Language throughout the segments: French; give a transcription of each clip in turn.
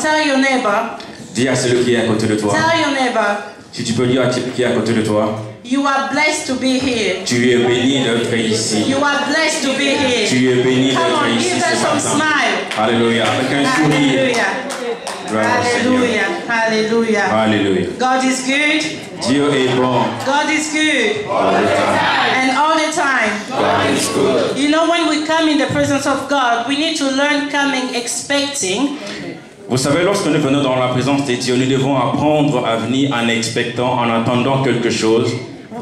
Tell your neighbor. Dis à celui qui est à côté de toi. Tell your neighbor. Si tu peux dire à celui qui est à côté de toi. You are blessed to be here. Tu es béni d'être ici. You are blessed to be here. Tu es béni Come d'être on, ici give them ce some matin. smile. Alléluia. Avec un sourire. Hallelujah. Hallelujah. Hallelujah. Alléluia. God is good. Dieu est bon. God is good. All the time. And all the time. God is good. You know, when we come in the presence of God, we need to learn coming expecting. Vous savez, lorsque nous venons dans la présence de Dieu, nous devons apprendre à venir en expectant, en attendant quelque chose.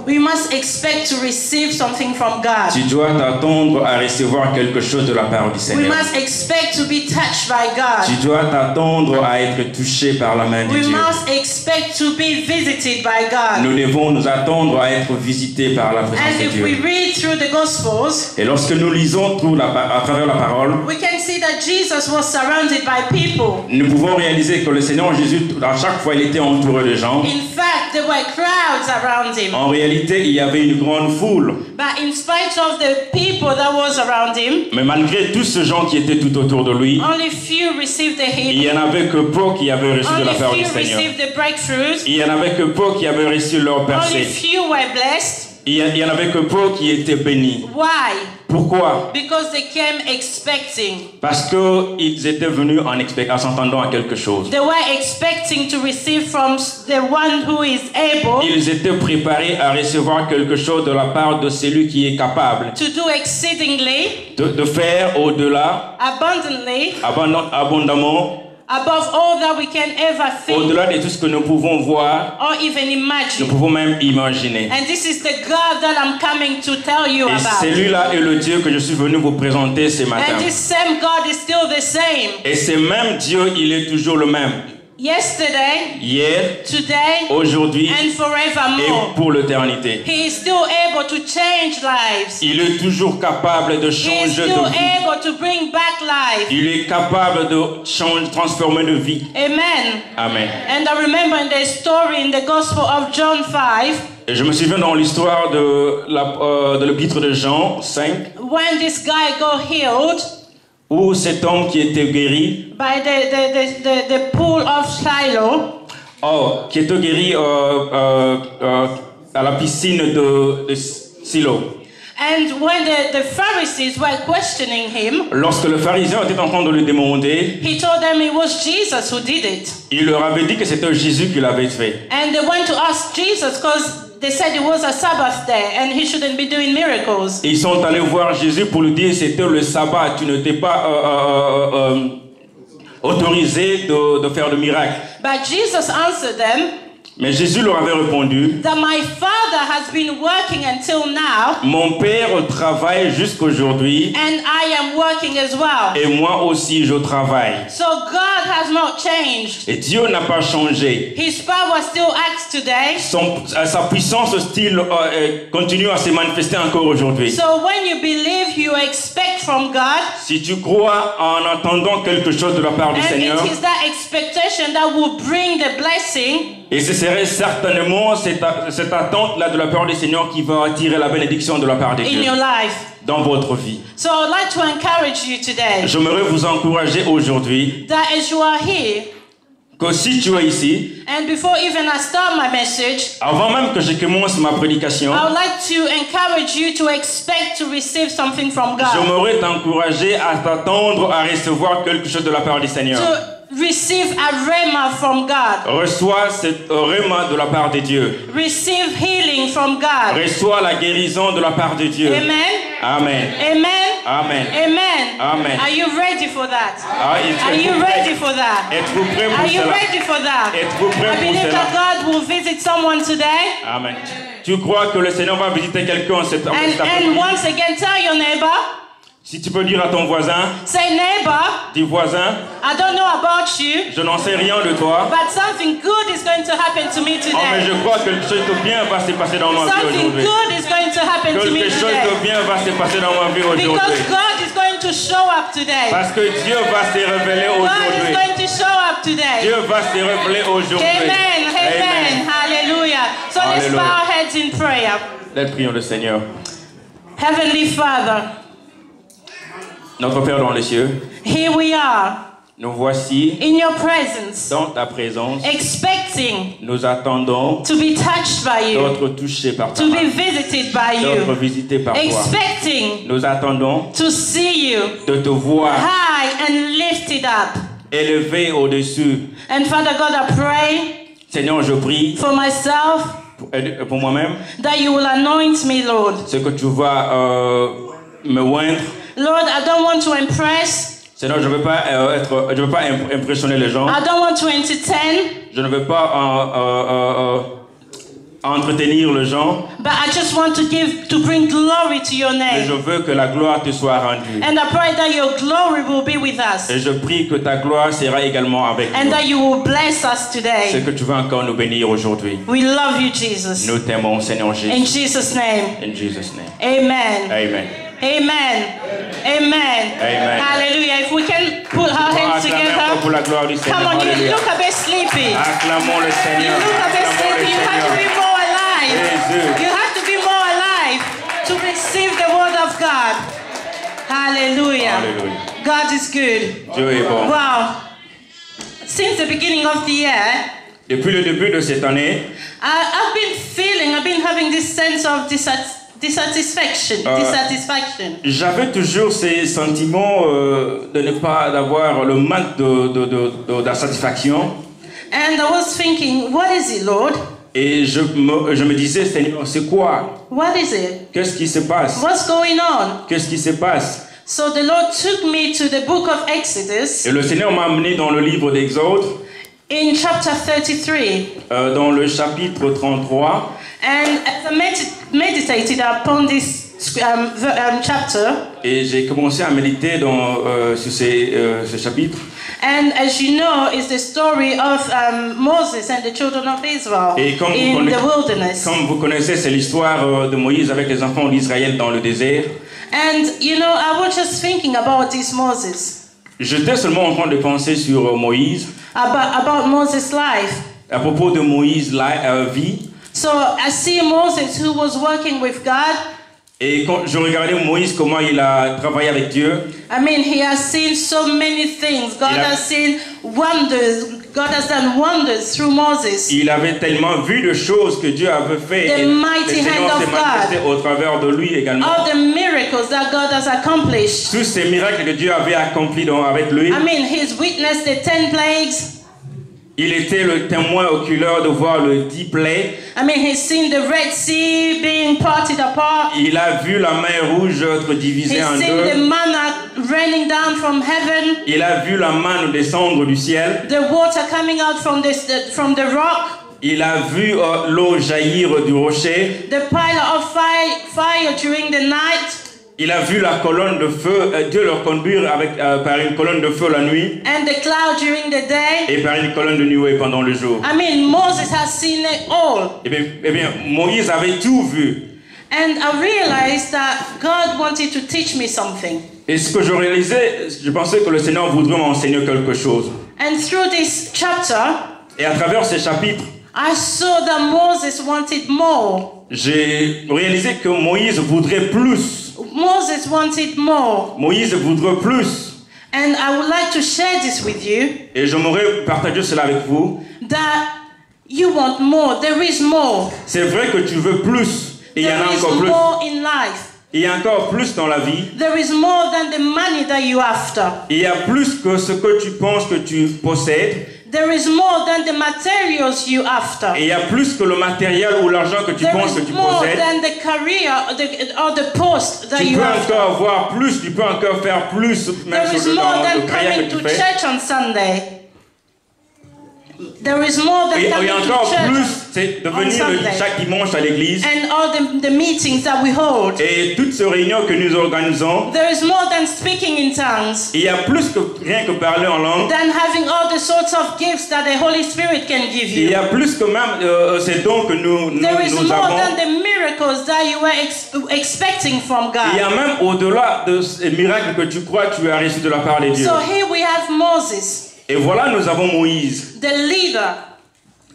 We must expect to receive something from God. Tu dois t'attendre à recevoir quelque chose de la part du We Seigneur. must expect to be touched by God. Tu dois t'attendre à être touché par la main de We Dieu. must expect to be visited by God. Nous devons nous attendre à être visités par la présence And de if we Dieu. read through the Gospels, Et lorsque nous lisons à travers la parole, we can see that Jesus was surrounded by people. nous pouvons réaliser que le Seigneur Jésus, à chaque fois, il était entouré de gens. In fact, there were crowds around him. En réalité, il y avait une grande foule. But in spite of the people that was around him, Mais malgré tous ces gens qui étaient tout autour de lui, only few received the il healing. n'y en avait que peu qui avaient reçu de Only la part du few Seigneur. received the breakthroughs. Il n'y en avait que peu qui avaient reçu leur Only percée. few were blessed. Il y en avait que peu qui étaient bénis. Why? Pourquoi? Because they came expecting. Parce qu'ils étaient venus en s'attendant à quelque chose. They were expecting to receive from the one who is able Ils étaient préparés à recevoir quelque chose de la part de celui qui est capable to do exceedingly, de faire au-delà, abundantly, abondamment, above all that we can ever think au-delà de tout ce que nous pouvons voir, or even nous imagine. pouvons même imaginer. And this is the God that I'm coming to tell you Et about. celui-là est le Dieu que je suis venu vous présenter ce matin. And this same God is still the same. Et ce même Dieu, il est toujours le même. Yesterday, Hier, today, aujourd'hui and et forevermore. pour l'éternité. He is still able to change lives. Il est toujours capable de He is changer still de vie. able to bring back life. Il est capable de transformer de vie. Amen. Amen. And I remember in the story in the Gospel of John 5, Et je me souviens dans l'histoire de l'épître de Jean 5, when this guy got healed où cet homme qui était guéri, by the pool of Shiloh, qui était guéri à la piscine de Silo. and when the Pharisees were questioning him, Lorsque le pharisien était en train de le demander, he told them it was Jesus who did it. il leur avait dit que c'était Jésus qui l'avait fait. And they went to ask Jesus because they said it was a Sabbath day and he shouldn't be doing miracles. Ils sont allés voir Jésus pour lui dire c'était le sabbat, tu n'étais pas autorisé de faire de miracles. But Jesus answered them Mais Jésus leur avait répondu, that my Father has been working until now, mon Père travaille jusqu'aujourd'hui and I am working as well. et moi aussi je travaille. So God has not changed. Et Dieu n'a pas changé. His power still acts today. Sa puissance continue à se manifester encore aujourd'hui. So when you believe, you expect from God, Si tu crois en attendant quelque chose de la part du and Seigneur, it is that expectation that will bring the blessing. et ce serait certainement cette attente-là de la part du Seigneur qui va attirer la bénédiction de la part de In Dieu your life. dans votre vie. So I'd like to encourage you today J'aimerais vous encourager aujourd'hui that as you are here, que si tu es ici, and before even I start my message, avant même que je commence ma prédication, I would like to encourage you to expect to receive something from God. j'aimerais t'encourager à t'attendre à recevoir quelque chose de la part du Seigneur. To receive a rhema from God. Reçois cette rhema de la part de Dieu. Receive healing from God. Reçois la guérison de la part de Dieu. Amen. Amen. Amen. Amen. Amen. Amen. Are you ready for that? Are you Êtes-vous ready for that? Êtes-vous prêt pour Are you cela? ready for that? Êtes-vous prêt I pour believe cela? that God will visit someone today. Amen. Tu crois que le Seigneur va visiter quelqu'un cet And après-midi? once again, tell your neighbor, Si tu peux dire à ton voisin, say, neighbor, dis voisin, I don't know about you, je n'en sais rien de toi. but something good is going to happen to me Oh, mais je today. crois que quelque chose de bien va se passer dans ma vie Something aujourd'hui. good is going to happen to me Quelque chose today. de bien va se passer dans ma vie Because aujourd'hui. God is going to show up today. Parce que Dieu va se révéler God is aujourd'hui. going to show up today. Dieu va se révéler aujourd'hui. Amen. Amen. Hallelujah. So let's Hallelujah. bow our heads in prayer. Let's prions le Seigneur. Heavenly Father, Notre Père dans les cieux, here we are. Nous voici in your presence, dans ta présence. expecting Nous attendons to be touched by you, d'être touchés par ta to main, be visited by d'être you, visités par toi. expecting Nous attendons to see you de te voir high and lifted up. élevé au-dessus. And Father God, I pray Seigneur, je prie for myself pour moi-même, that you will anoint me, Lord. ce que tu vas me oindre. Lord, I don't want to impress. Seigneur, je ne veux pas impressionner les gens. I don't want to entertain. Je ne veux pas entretenir les gens. But I just want to bring glory to your Mais je name. veux que la gloire te soit rendue. And I pray that your glory will be with us. Et je prie que ta gloire sera également avec And nous. that you will bless us C'est today. que tu vas encore nous bénir aujourd'hui. We love you, Jesus. Nous t'aimons, Seigneur In Jésus. Jesus' name. In Jesus' name. Amen. Amen. Amen. Amen. Amen. Hallelujah. If we can put our hands Acclamons encore pour together. la gloire du Come Seigneur. on, you Alléluia. look a bit sleepy. Acclamons le You Seigneur. look a bit Acclamons sleepy. le You have to be Seigneur. more alive. Jésus. You have to be more alive to receive the word of God. Hallelujah. Alléluia. God is good. Dieu est bon. Wow. Since the beginning of the year, Depuis le début de cette année, I've been having this sense of dissatisfaction. j'avais toujours ces sentiments de ne pas avoir le manque de la satisfaction. And I was thinking, what is it, Lord? Et je me disais, Seigneur, c'est quoi? What is it? Qu'est-ce qui se passe? What's going on? Qu'est-ce qui se passe? So the Lord took me to the book of Exodus Et le Seigneur m'a amené dans le livre d'Exode, in chapter 33. dans le chapitre 33. And as I meditated upon this chapter, Et j'ai commencé à méditer sur ce chapitre. and as you know, it's the story of Moses and the children of Israel Et in the wilderness. comme vous connaissez, c'est l'histoire de Moïse avec les enfants d'Israël dans le désert. And you know, I was just thinking about this Moses, J'étais seulement en train de penser sur Moïse, about Moses' life. à propos de Moïse, vie. So I see Moses who was working with God. Et quand je regardais Moïse, comment il a travaillé avec Dieu, I mean, he has seen so many things. God has seen wonders. God has done wonders through Moses. il avait tellement vu de choses que Dieu avait fait. The Et le mighty Seigneur hand s'est of manifesté au travers de lui également. All the miracles that God has accomplished. Tous ces miracles que Dieu avait accomplis avec lui. I mean, he's witnessed the 10 plagues. Il était le témoin oculaire de voir le 10 plaies. I mean, he's seen the Red Sea being parted apart. Il a vu la mer rouge être divisée He's en seen the deux. manna raining down from heaven. Il a vu la manne descendre du ciel. The water coming out from the rock. Il a vu l'eau jaillir du rocher. The pillar of fire during the night. Il a vu la colonne de feu, Dieu le conduire par une colonne de feu la nuit And the cloud during the day. et par une colonne de nuée pendant le jour. I mean, Moses has seen it all. Eh bien, Moïse avait tout vu. And I realized that God wanted to teach me something. Et ce que je réalisais, je pensais que le Seigneur voudrait m'enseigner quelque chose. And through this chapter, Et à travers ces chapitres, I saw that Moses wanted more. j'ai réalisé que Moïse voudrait plus. Moses wanted more. Moïse voudrait plus. And I would like to share this with you, Et j'aimerais partager cela avec vous. that you want more. There is more. C'est vrai que tu veux plus. Et il y en a There is encore plus. more in life. Il y a encore plus dans la vie. There is more than the money that you're after. Il y a plus que ce que tu penses que tu possèdes. There is more than the materials you're after. Et il y a plus que le matériel ou l'argent que tu There penses is que tu more possèdes. than the career or the post that Tu you peux have. encore avoir plus, tu peux encore faire plus, même There is sur more le than carrière coming que to tu fais. church on Sunday. There is more than Et il y coming a to encore church plus, c'est de on venir Sunday. chaque dimanche à l'église. And all the meetings that we hold. Et toutes ces réunions que nous organisons, There is more than speaking in tongues, il y a plus que rien que parler en langue. than having all the sorts of gifts that the Holy Spirit can give Il y you. a plus que même ces dons que nous There is more avons. than the miracles that you were expecting from Il y a God. même au-delà de ces miracles que tu crois que tu as reçus de la part de Dieu. So here we have Moses, Et voilà, nous avons Moïse, the leader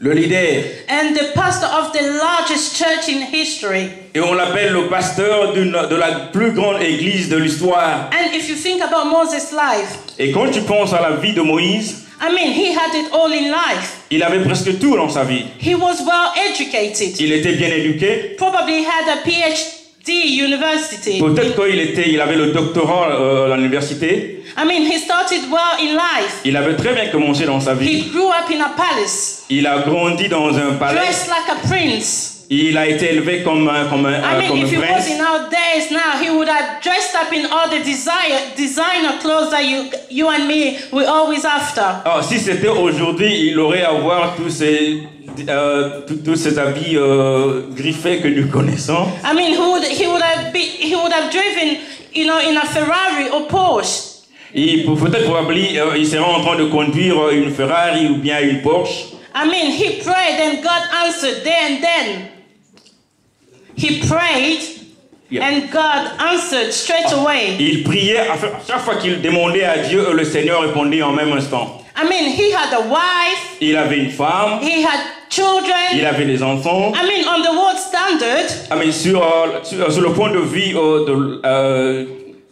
le leader. And the pastor of the largest church in history. Et on l'appelle le pasteur de la plus grande église de l'histoire. And if you think about Moses' life, Et quand tu penses à la vie de Moïse, I mean, he had it all in life. il avait presque tout dans sa vie. He was well educated. Il était bien éduqué. Probably had a PhD university. Peut-être qu'il avait le doctorat à l'université. I mean, he started well in life. Il avait très bien commencé dans sa vie. He grew up in a palace. Il a grandi dans un palais. Dressed like a prince. Il a été élevé comme un if he was prince. in our days now, he would have dressed up in all the designer clothes that you and me we always after. Oh, si c'était aujourd'hui, il aurait à avoir tous ces habits griffés que nous connaissons. I mean, he would have driven, in a Ferrari or Porsche. Peut-être probablement, il serait en train de conduire une Ferrari ou bien une Porsche. I mean, he prayed and God answered there and then. He prayed and God answered straight away. Il priait, à chaque fois qu'il demandait à Dieu, le Seigneur répondait en même instant. I mean, he had a wife. Il avait une femme. He had children. Il avait des enfants. I mean, on the world standard. I mean, sur le point de vue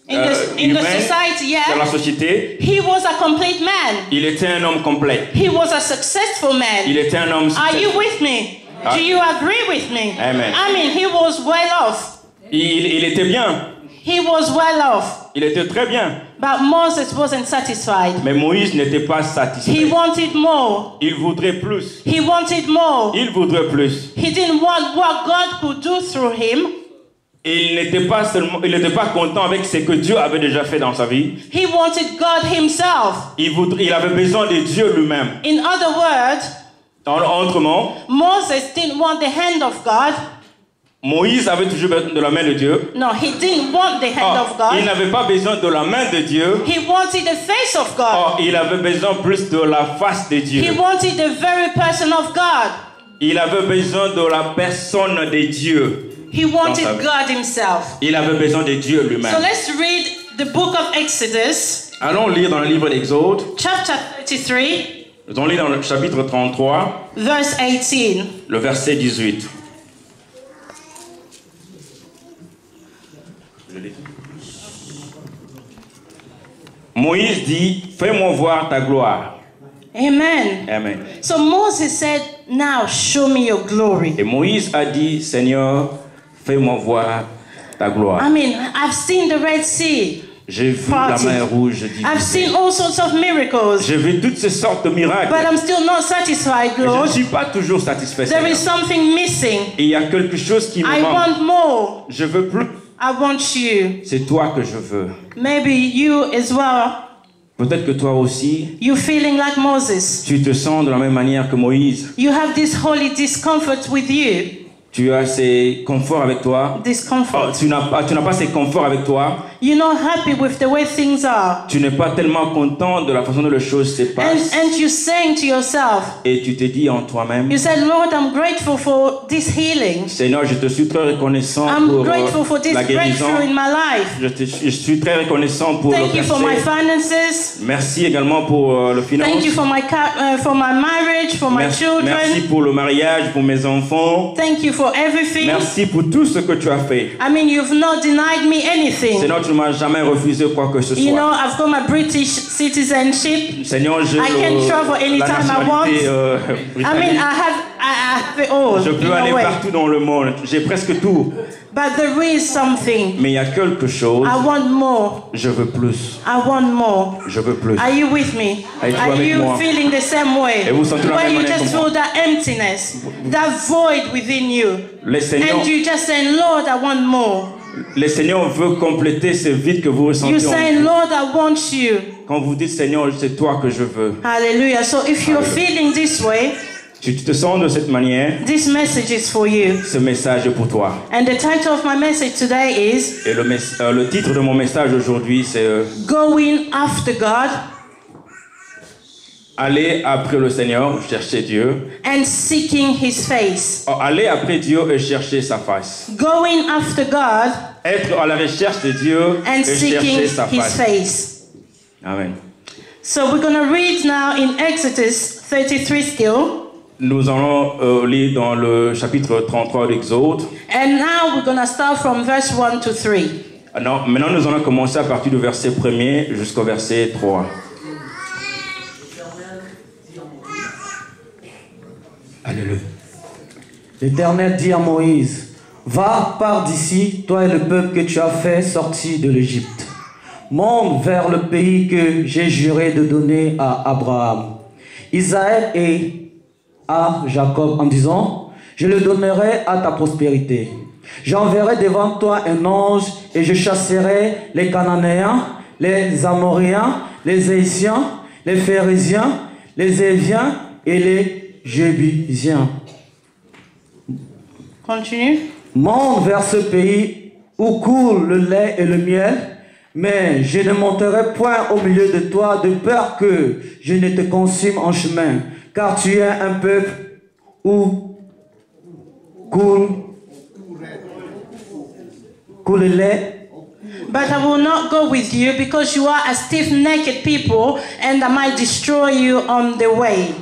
in the society, yeah. Dans la société, he was a complete man. Il était un homme complet. He was a successful man. Il était un homme successful. Are you with me? Do you agree with me? Amen. I mean, he was well off. Il était bien. He was well off. Il était très bien. But Moses wasn't satisfied. Mais Moïse n'était pas satisfait. He wanted more. Il voudrait plus. He wanted more. Il voudrait plus. He didn't want what God could do through him. Et il n'était pas content avec ce que Dieu avait déjà fait dans sa vie. He wanted God himself. Il avait besoin de Dieu lui-même. In other words, autrement, Moses didn't want the hand of God. Moïse avait toujours besoin de la main de Dieu. No, he didn't want the hand of God. Il n'avait pas besoin de la main de Dieu. He wanted the face of God. Il avait besoin plus de la face de Dieu. He wanted the very person of God. Il avait besoin de la personne de Dieu. He wanted God himself. Il avait besoin de Dieu lui-même. So let's read the book of Exodus. Allons lire dans le livre d'Exode. Chapter 33. Nous allons lire dans le chapitre 33. Verse 18. Le verset 18. Moïse dit, fais-moi voir ta gloire. Amen. Amen. So Moses said, now show me your glory. Et Moïse a dit, Seigneur, fais-moi voir ta gloire. I mean, I've seen the Red Sea. J'ai vu la mer rouge. I've seen all sorts of miracles. J'ai vu toutes ces sortes de miracles. But I'm still not satisfied, Lord. Je ne suis pas toujours satisfait. There is something missing. Et il y a quelque chose qui me manque. I want more. Je veux plus. I want you. C'est toi que je veux. Maybe you as well. Peut-être que toi aussi, you feeling like Moses. Tu te sens de la même manière que Moïse. You have this holy discomfort with you. Tu as ces conforts avec toi. Discomfort. Tu n'as pas ces conforts avec toi. You're not happy with the way things are. Tu n'es pas tellement content de la façon dont les choses se passent. And you're saying to yourself. Et tu te dis en toi-même. You said, Lord, I'm grateful for this healing. Seigneur, je te suis très reconnaissant pour la guérison. In my life. Je suis très reconnaissant pour Thank you for my finances. Merci également pour le finance. Thank you for my marriage, for my children. Merci pour le mariage, pour mes enfants. Thank you for everything. Merci pour tout ce que tu as fait. I mean, you've not denied me anything. Seigneur, tu ne m'as jamais refusé quoi que ce soit. You know, I've got my British citizenship. Seigneur, I can travel anytime I want. I mean, I have it all. Je peux aller partout dans le monde. J'ai presque tout. But there is something. Mais il y a quelque chose. I want more. Je veux plus. I want more. Je veux plus. Are you with me? Are you feeling the same way? Et vous sentez la même manière? Where you just feel that emptiness, that void within you. And you just saying, Lord, I want more. Le Seigneur veut compléter ce vide que vous ressentez. You're saying, Lord, I want you. Quand vous dites, Seigneur, c'est toi que je veux. Hallelujah. So if you're feeling this way, si tu te sens de cette manière, this message is for you. Ce message est pour toi. And the title of my message today is. Et le titre de mon message aujourd'hui, c'est Going after God. Aller après le Seigneur, chercher Dieu. And seeking His face. Aller après Dieu et chercher sa face. Going after God. Être à la recherche de Dieu and et chercher sa His face. Amen. So we're going to read now in Exodus 33 still. Nous allons lire dans le chapitre 33 de l'Exode. And now we're going to start from verse 1 to 3. Alors, maintenant, nous allons commencer à partir du verset 1er jusqu'au verset 3. Alléluia. L'Éternel dit à Moïse, va, pars d'ici, toi et le peuple que tu as fait sortir de l'Égypte. Monte vers le pays que j'ai juré de donner à Abraham, Isaac et à Jacob en disant, je le donnerai à ta prospérité. J'enverrai devant toi un ange et je chasserai les Cananéens, les Amoréens, les Hésiens, les Phérésiens, les Éviens et les Jébusiens. Continue. Monte vers ce pays où coule le lait et le miel, mais je ne monterai point au milieu de toi de peur que je ne te consume en chemin, car tu es un peuple où coule le lait. But I will not go with you because you are a stiff-necked people and I might destroy you on the way.